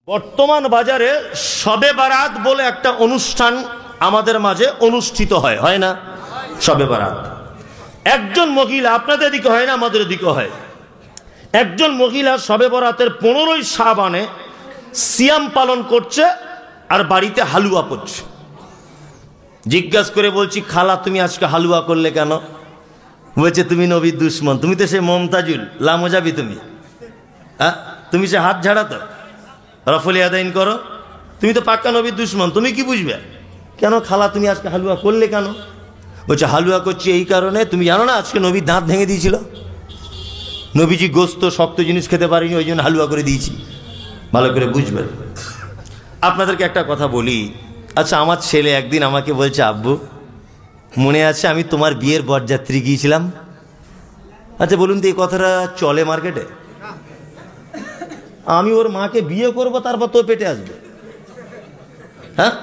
বর্তমান বাজারে শবে বারাত বলে একটা অনুষ্ঠান আমাদের মাঝে অনুষ্ঠিত হয়, হয় না? শবে বারাত একজন মহিলা, আপনাদের দিকে হয় না, আমাদের দিকে হয়, একজন মহিলা শবে বরাতের 15ই শাবানে সিয়াম পালন করছে আর বাড়িতে হালুয়া করছে। জিজ্ঞাসা করে বলছি, খালা তুমি আজকে হালুয়া করলে কেন? বলছে তুমি নবীর দুশ্মন, তুমি তো সে মমতাজুল লামোজাবি, তুমি হ্যাঁ, তুমি সে হাত ঝাড়া তো রফল আদাইন করো, তুমি তো পাক্কা নবীর দুশ্মন, তুমি কি বুঝবে? কেন খালা তুমি আজকে হালুয়া করলে কেন? বলছে হালুয়া করছি এই কারণে, তুমি জানো না আজকে নবীর দাঁত ভেঙে দিয়েছিল, নবীজি গোস্ত শক্ত জিনিস খেতে পারিনি, ওই জন্য হালুয়া করে দিয়েছি। ভালো করে বুঝবেন। আপনাদেরকে একটা কথা বলি, আচ্ছা আমার ছেলে একদিন আমাকে বলছে, আব্বু মনে আছে আমি তোমার বিয়ের বরযাত্রী গিয়েছিলাম? আচ্ছা বলুন তো এই কথাটা চলে মার্কেটে? আমি ওর মাকে বিয়ে করব তারপর তো পেটে আসবে, হ্যাঁ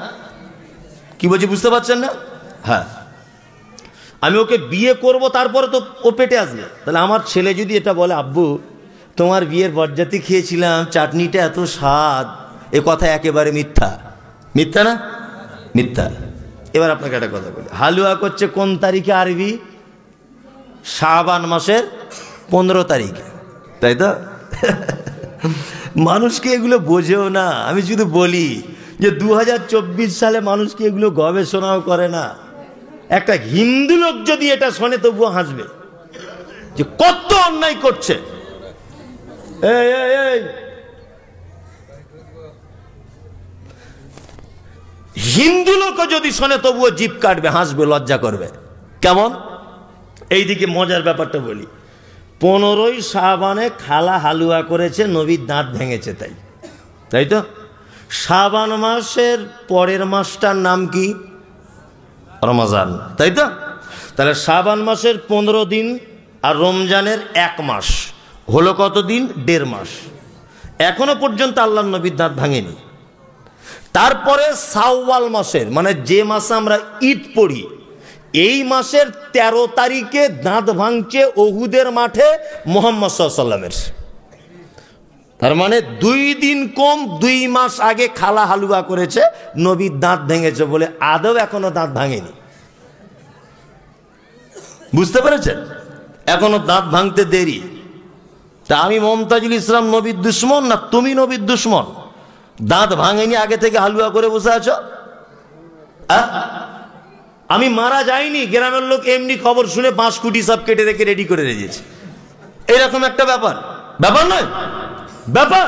কি বলছি বুঝতে পারছেন না? হ্যাঁ, আমি ওকে বিয়ে করব তারপরে তো ও পেটে আসবে। তাহলে আমার ছেলে যদি এটা বলে, আব্বু তোমার বিয়ের বরযাত্রী খেয়েছিলাম, চাটনিটা এত স্বাদ, এ কথা একেবারে মিথ্যা। মিথ্যা না? মিথ্যা। এবার আপনাকে একটা কথা বলি, হালুয়া করছে কোন তারিখে? আরবি শাবান মাসের 15 তারিখে, তাই তো? মানুষকে এগুলো বোঝেও না। আমি শুধু বলি যে 2024 সালে মানুষকে এগুলো গবেষণাও করে না। একটা হিন্দু লোক যদি এটা শোনে তবুও হাসবে যে কত অন্যায় করছে। হিন্দু লোক যদি শোনে তবুও জিভ কাটবে, হাসবে, লজ্জা করবে। কেমন? এইদিকে মজার ব্যাপারটা বলি, 15ই শাবানে খালা হালুয়া করেছে, নবীর দাঁত ভেঙেছে, তাই তাই তো? শাবান মাসের পরের মাসটার নাম কি? রমজান, তাই তো? তাহলে শাবান মাসের 15 দিন আর রমজানের 1 মাস হলো কত দিন? 1.5 মাস। এখনো পর্যন্ত আল্লাহর নবীর দাঁত ভাঙেনি। তারপরে শাওয়াল মাসের, মানে যে মাসে আমরা ঈদ পড়ি, এই মাসের 13 তারিখে দাঁত ভাঙছে ওহুদের মাঠে মুহাম্মদ সাল্লাল্লাহু আলাইহি ওয়াসাল্লামের। তার মানে 2 দিন কম 2 মাস আগে খালা হালুয়া করেছে, নবীর দাঁত ভেঙেছে বলে আদৌ এখনো দাঁত ভাঙেনি। বুঝতে পেরেছেন? এখনো দাঁত ভাঙতে দেরি। তা আমি মমতাজুল ইসলাম নবীর দুশ্মন না তুমি নবীর দুশ্মন? দাঁত ভাঙেনি আগে থেকে হালুয়া করে বসে আছো। আমি মারা যাইনি, গ্রামের লোক এমনি খবর শুনে 5 কোটি সব কেটে রেখে রেডি করে রেখেছে, এরকম একটা ব্যাপার। ব্যাপার নয়, ব্যাপার।